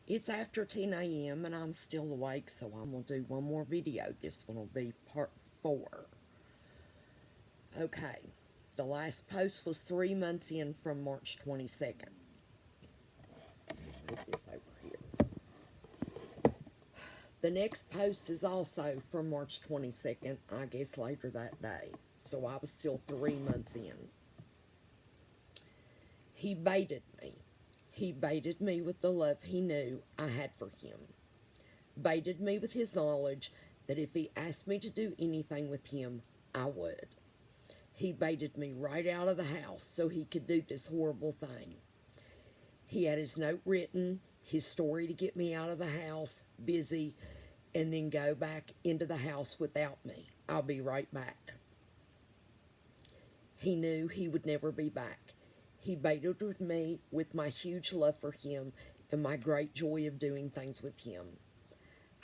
It's after 10 a.m. and I'm still awake, so I'm going to do one more video. This one will be part 4. Okay, the last post was 3 months in from March 22nd. Put this over here. The next post is also from March 22nd, I guess later that day. So I was still 3 months in. He baited me. He baited me with the love he knew I had for him. Baited me with his knowledge that if he asked me to do anything with him, I would. He baited me right out of the house so he could do this horrible thing. He had his note written, his story to get me out of the house, busy, and then go back into the house without me. I'll be right back. He knew he would never be back. He baited with me with my huge love for him and my great joy of doing things with him.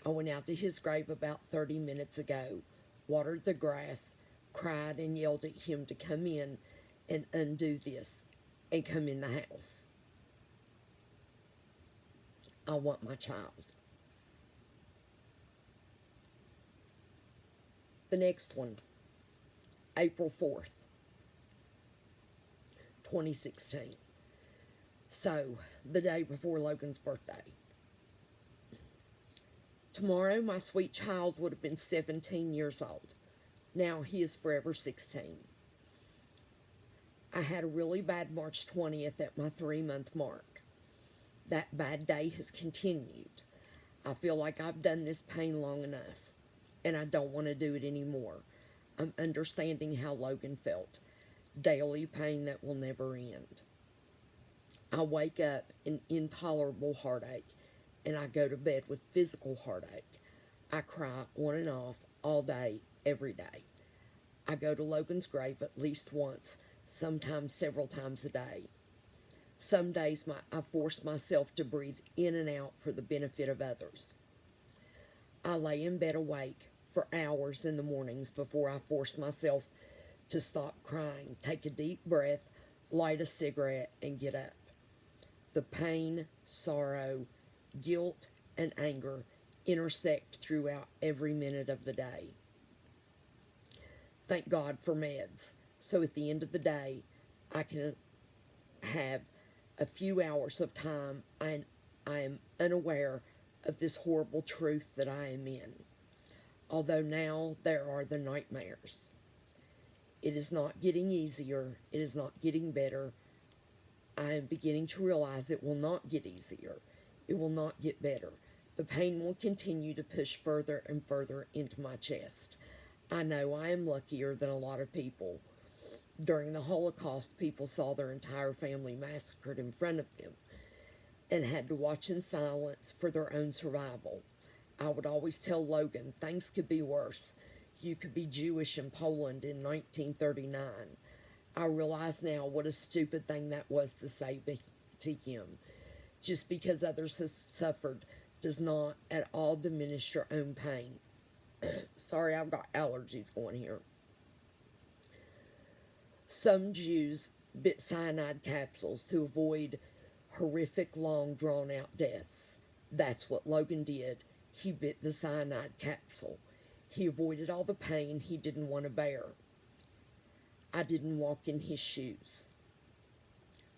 I went out to his grave about 30 minutes ago, watered the grass, cried and yelled at him to come in and undo this and come in the house. I want my child. The next one, April 4th, 2016. So, the day before Logan's birthday. Tomorrow, my sweet child would have been 17 years old. Now he is forever 16. I had a really bad March 20th at my 3-month mark. That bad day has continued. I feel like I've done this pain long enough, and I don't want to do it anymore. I'm understanding how Logan felt. Daily pain that will never end. I wake up in intolerable heartache, and I go to bed with physical heartache. I cry on and off all day, every day. I go to Logan's grave at least once, sometimes several times a day. Some days I force myself to breathe in and out for the benefit of others. I lay in bed awake for hours in the mornings before I force myself to stop crying, take a deep breath, light a cigarette, and get up. The pain, sorrow, guilt, and anger intersect throughout every minute of the day. Thank God for meds, so at the end of the day, I can have a few hours of time I am unaware of this horrible truth that I am in. Although now there are the nightmares. It is not getting easier. It is not getting better. I am beginning to realize it will not get easier. It will not get better. The pain will continue to push further and further into my chest. I know I am luckier than a lot of people. During the Holocaust, people saw their entire family massacred in front of them and had to watch in silence for their own survival. I would always tell Logan, things could be worse. You could be Jewish in Poland in 1939. I realize now what a stupid thing that was to say to him. Just because others have suffered does not at all diminish your own pain. Sorry, I've got allergies going here. Some Jews bit cyanide capsules to avoid horrific, long, drawn-out deaths. That's what Logan did. He bit the cyanide capsule. He avoided all the pain he didn't want to bear. I didn't walk in his shoes.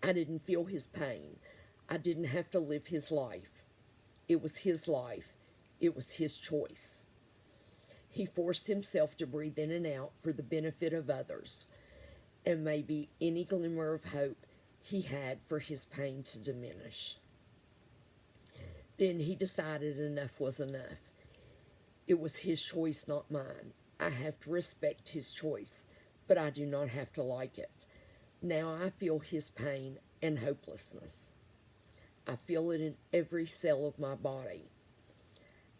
I didn't feel his pain. I didn't have to live his life. It was his life. It was his choice. He forced himself to breathe in and out for the benefit of others, and maybe any glimmer of hope he had for his pain to diminish. Then he decided enough was enough. It was his choice, not mine. I have to respect his choice, but I do not have to like it. Now I feel his pain and hopelessness. I feel it in every cell of my body.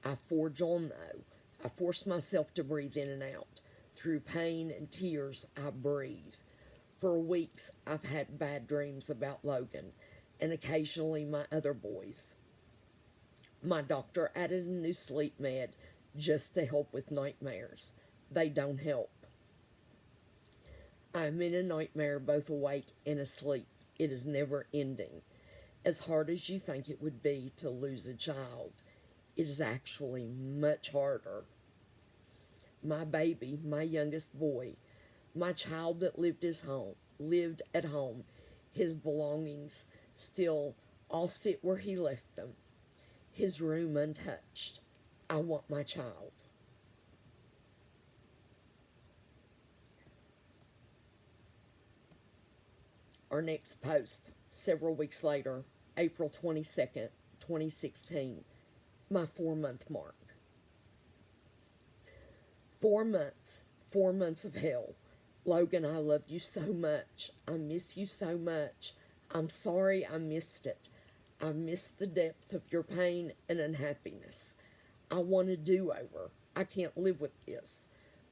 I forge on, though. I force myself to breathe in and out. Through pain and tears, I breathe. For weeks, I've had bad dreams about Logan, and occasionally my other boys. My doctor added a new sleep med just to help with nightmares. They don't help. I'm in a nightmare both awake and asleep. It is never ending. As hard as you think it would be to lose a child, it is actually much harder. My baby, my youngest boy, my child that lived at home, his belongings still all sit where he left them, his room untouched. I want my child. Our next post, several weeks later, April 22nd, 2016, my 4-month mark. 4 months, 4 months of hell. Logan, I love you so much. I miss you so much. I'm sorry I missed it. I missed the depth of your pain and unhappiness. I want a do-over. I can't live with this.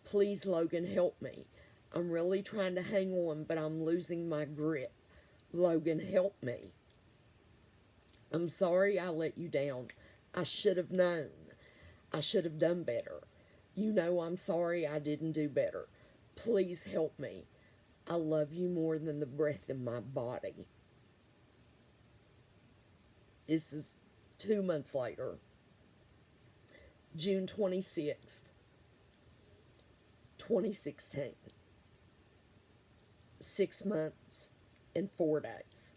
Please, Logan, help me. I'm really trying to hang on, but I'm losing my grip. Logan, help me. I'm sorry I let you down. I should have known. I should have done better. You know I'm sorry I didn't do better. Please help me. I love you more than the breath in my body. This is 2 months later. June 26th, 2016. 6 months and 4 days.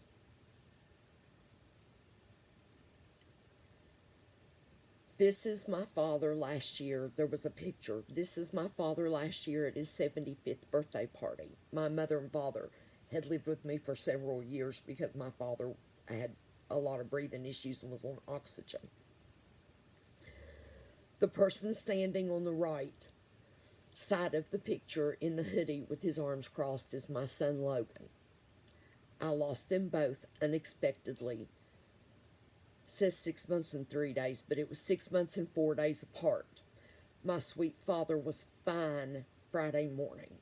This is my father last year. There was a picture. This is my father last year at his 75th birthday party. My mother and father had lived with me for several years because my father had a lot of breathing issues and was on oxygen. The person standing on the right side of the picture in the hoodie with his arms crossed is my son Logan. I lost them both unexpectedly. It says 6 months and 3 days, but it was 6 months and 4 days apart. My sweet father was fine Friday morning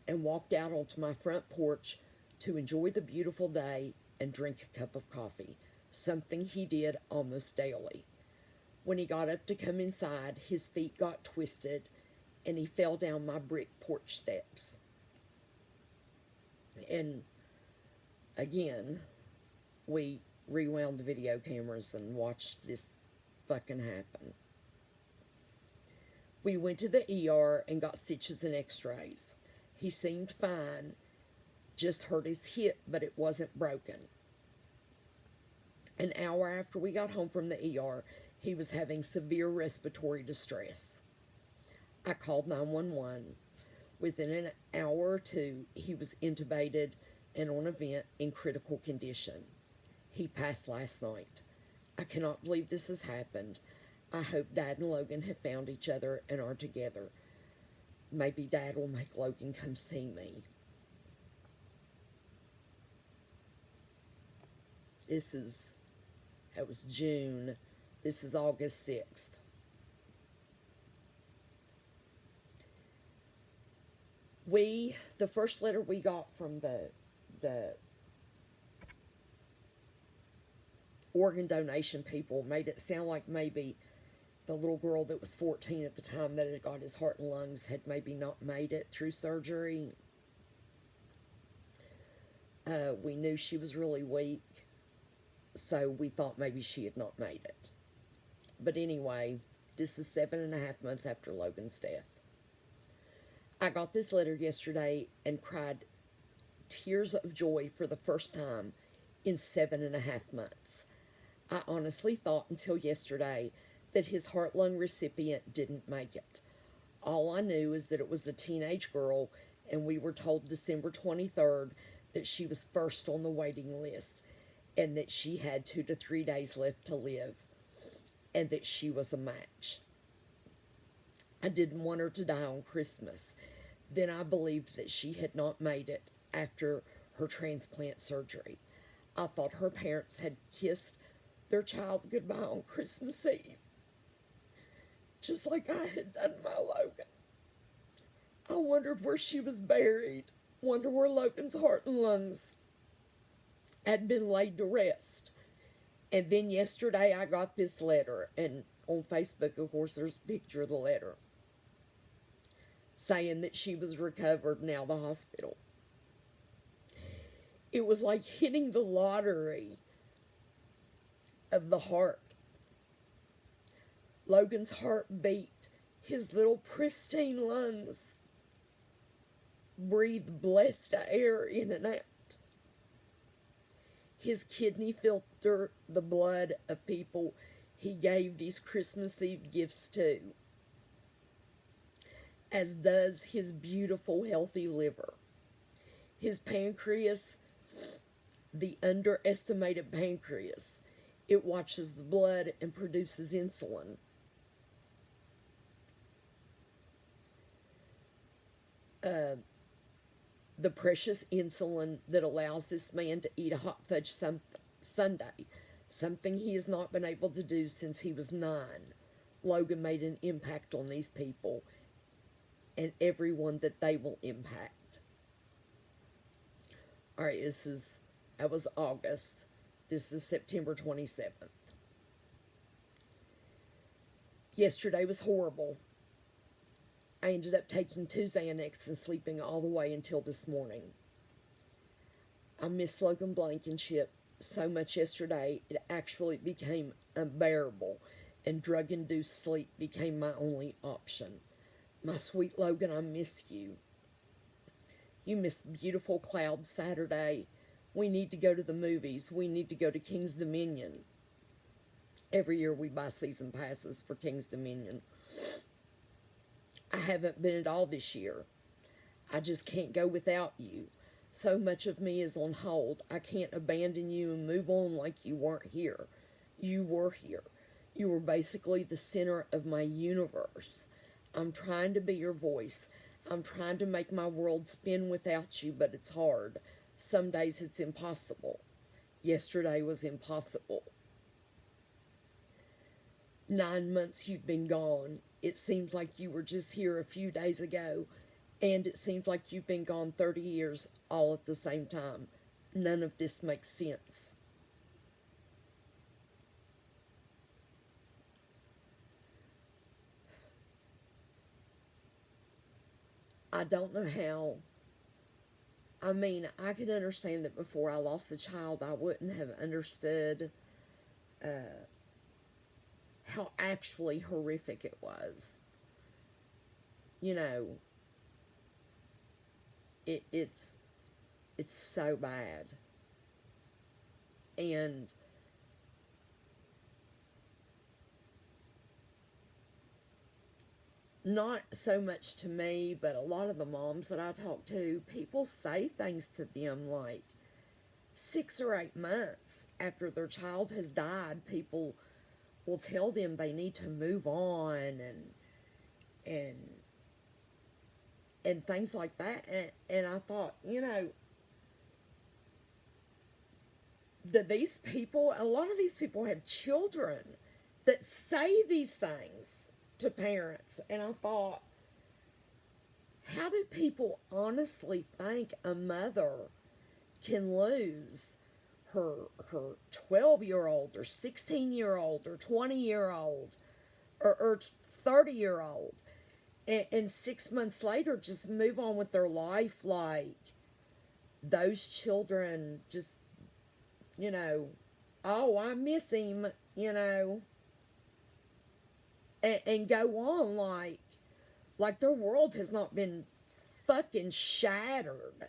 and walked out onto my front porch to enjoy the beautiful day and drink a cup of coffee, something he did almost daily. When he got up to come inside, his feet got twisted and he fell down my brick porch steps. And again, we rewound the video cameras and watched this fucking happen. We went to the ER and got stitches and x-rays. He seemed fine, just hurt his hip, but it wasn't broken. An hour after we got home from the ER, he was having severe respiratory distress. I called 911. Within an hour or two, he was intubated and on a vent in critical condition. He passed last night. I cannot believe this has happened. I hope Dad and Logan have found each other and are together. Maybe Dad will make Logan come see me. That was June. This is August 6th. The first letter we got from the organ donation people made it sound like maybe the little girl that was 14 at the time that had got his heart and lungs had maybe not made it through surgery. We knew she was really weak, so we thought maybe she had not made it. But anyway, this is 7.5 months after Logan's death. I got this letter yesterday and cried tears of joy for the first time in 7.5 months. I honestly thought until yesterday that his heart-lung recipient didn't make it. All I knew is that it was a teenage girl, and we were told December 23rd that she was first on the waiting list, and that she had 2 to 3 days left to live, and that she was a match. I didn't want her to die on Christmas. Then I believed that she had not made it after her transplant surgery. I thought her parents had kissed their child goodbye on Christmas Eve, just like I had done my Logan. I wondered where she was buried, wondered where Logan's heart and lungs had been laid to rest. And then yesterday I got this letter, and on Facebook, of course, there's a picture of the letter, saying that she was recovered and out of the hospital. It was like hitting the lottery of the heart. Logan's heart beat. His little pristine lungs breathed blessed air in and out. His kidney filtered the blood of people he gave these Christmas Eve gifts to, as does his beautiful, healthy liver. His pancreas, the underestimated pancreas, it watches the blood and produces insulin. The precious insulin that allows this man to eat a hot fudge sundae, something he has not been able to do since he was 9. Logan made an impact on these people and everyone that they will impact. All right, that was August. This is September 27th. Yesterday was horrible. I ended up taking 2 Xanax and sleeping all the way until this morning. I missed Logan Blankenship so much yesterday, it actually became unbearable, and drug-induced sleep became my only option. My sweet Logan, I missed you. You missed beautiful Cloud Saturday. We need to go to the movies. We need to go to King's Dominion. Every year we buy season passes for King's Dominion. I haven't been at all this year. I just can't go without you. So much of me is on hold. I can't abandon you and move on like you weren't here. You were here. You were basically the center of my universe. I'm trying to be your voice. I'm trying to make my world spin without you, but it's hard. Some days it's impossible. Yesterday was impossible. 9 months you've been gone. It seems like you were just here a few days ago, and it seems like you've been gone 30 years all at the same time. None of this makes sense. I don't know how. I mean, I could understand that before I lost the child, I wouldn't have understood how actually horrific it was. You know, it's so bad. And not so much to me, but a lot of the moms that I talk to, people say things to them like 6 or 8 months after their child has died, people will tell them they need to move on and things like that. And I thought, you know, that these people, a lot of these people have children that say these things to parents. And I thought, how do people honestly think a mother can lose her 12-year-old or 16-year-old or 20-year-old or 30-year-old and 6 months later just move on with their life like those children just, you know, oh, I miss him, you know, and go on like their world has not been fucking shattered.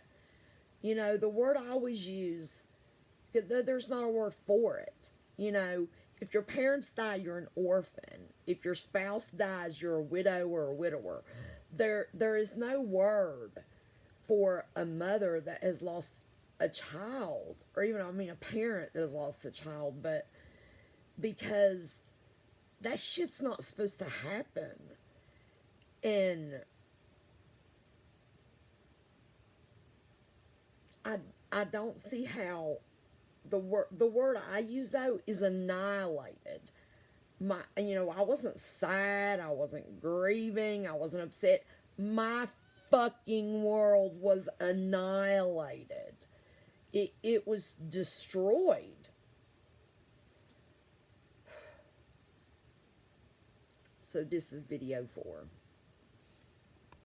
You know, the word I always use, there's not a word for it. You know, if your parents die, you're an orphan. If your spouse dies, you're a widow or a widower. There is no word for a mother that has lost a child, or even, I mean, a parent that has lost a child, but because that shit's not supposed to happen. And I don't see how the word I use though is annihilated. I wasn't sad, I wasn't grieving, I wasn't upset. My fucking world was annihilated. It was destroyed. So this is video 4.